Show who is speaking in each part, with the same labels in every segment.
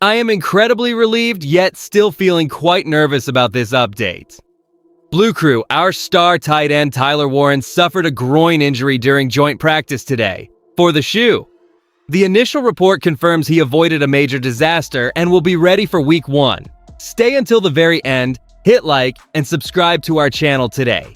Speaker 1: I am incredibly relieved, yet still feeling quite nervous about this update. Blue Crew, our star tight end Tyler Warren suffered a groin injury during joint practice today. For the shoe. The initial report confirms he avoided a major disaster and will be ready for Week 1. Stay until the very end, hit like, and subscribe to our channel today.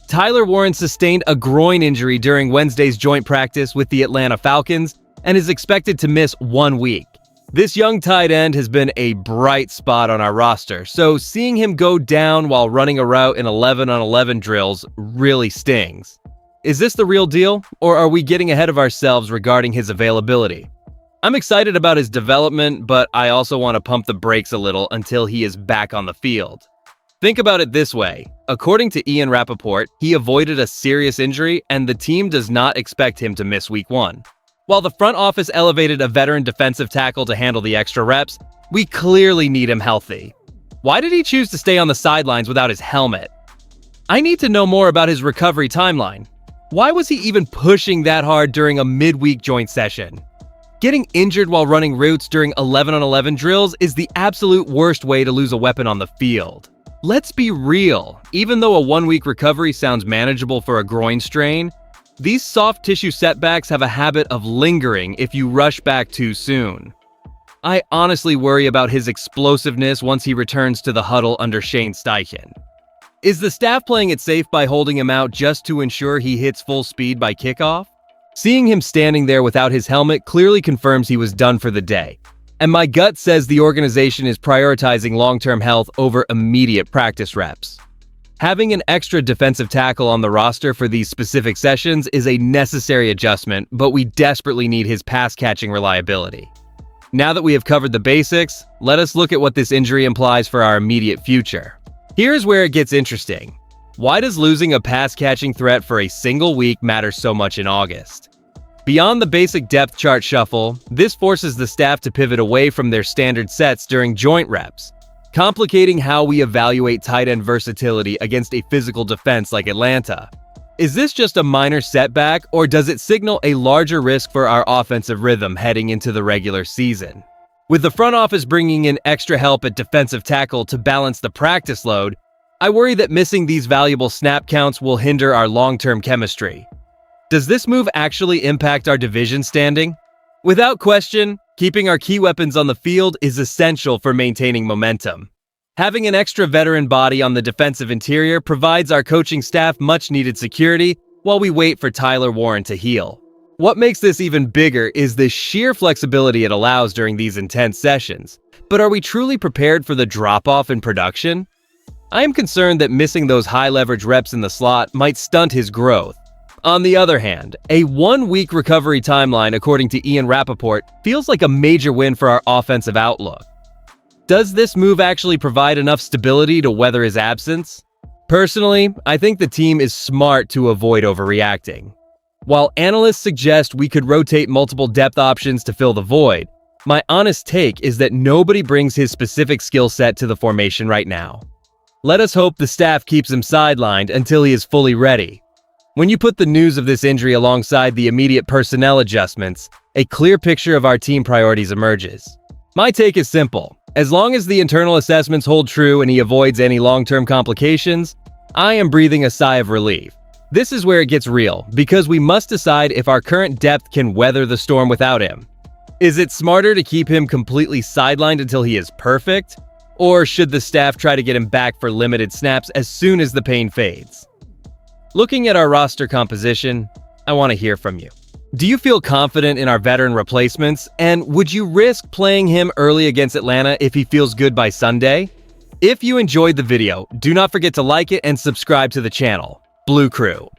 Speaker 1: Tyler Warren sustained a groin injury during Wednesday's joint practice with the Atlanta Falcons and is expected to miss 1 week. This young tight end has been a bright spot on our roster, so seeing him go down while running a route in 11-on-11 drills really stings. Is this the real deal, or are we getting ahead of ourselves regarding his availability? I'm excited about his development, but I also want to pump the brakes a little until he is back on the field. Think about it this way. According to Ian Rappaport, he avoided a serious injury and the team does not expect him to miss Week 1. While the front office elevated a veteran defensive tackle to handle the extra reps, we clearly need him healthy. Why did he choose to stay on the sidelines without his helmet? I need to know more about his recovery timeline. Why was he even pushing that hard during a midweek joint session? Getting injured while running routes during 11-on-11 drills is the absolute worst way to lose a weapon on the field. Let's be real, even though a 1-week recovery sounds manageable for a groin strain, these soft tissue setbacks have a habit of lingering if you rush back too soon. I honestly worry about his explosiveness once he returns to the huddle under Shane Steichen. Is the staff playing it safe by holding him out just to ensure he hits full speed by kickoff? Seeing him standing there without his helmet clearly confirms he was done for the day. And my gut says the organization is prioritizing long-term health over immediate practice reps. Having an extra defensive tackle on the roster for these specific sessions is a necessary adjustment, but we desperately need his pass-catching reliability. Now that we have covered the basics, let us look at what this injury implies for our immediate future. Here's where it gets interesting. Why does losing a pass-catching threat for a single week matter so much in August? Beyond the basic depth chart shuffle, this forces the staff to pivot away from their standard sets during joint reps, complicating how we evaluate tight end versatility against a physical defense like Atlanta. Is this just a minor setback, or does it signal a larger risk for our offensive rhythm heading into the regular season? With the front office bringing in extra help at defensive tackle to balance the practice load, I worry that missing these valuable snap counts will hinder our long-term chemistry. Does this move actually impact our division standing? Without question, keeping our key weapons on the field is essential for maintaining momentum. Having an extra veteran body on the defensive interior provides our coaching staff much-needed security while we wait for Tyler Warren to heal. What makes this even bigger is the sheer flexibility it allows during these intense sessions. But are we truly prepared for the drop-off in production? I am concerned that missing those high-leverage reps in the slot might stunt his growth. On the other hand, a 1-week recovery timeline, according to Ian Rappaport, feels like a major win for our offensive outlook. Does this move actually provide enough stability to weather his absence? Personally, I think the team is smart to avoid overreacting. While analysts suggest we could rotate multiple depth options to fill the void, my honest take is that nobody brings his specific skill set to the formation right now. Let us hope the staff keeps him sidelined until he is fully ready. When you put the news of this injury alongside the immediate personnel adjustments, a clear picture of our team priorities emerges. My take is simple. As long as the internal assessments hold true and he avoids any long-term complications, I am breathing a sigh of relief. This is where it gets real, because we must decide if our current depth can weather the storm without him. Is it smarter to keep him completely sidelined until he is perfect? Or should the staff try to get him back for limited snaps as soon as the pain fades? Looking at our roster composition, I want to hear from you. Do you feel confident in our veteran replacements? And would you risk playing him early against Atlanta if he feels good by Sunday? If you enjoyed the video, do not forget to like it and subscribe to the channel. Blue Crew.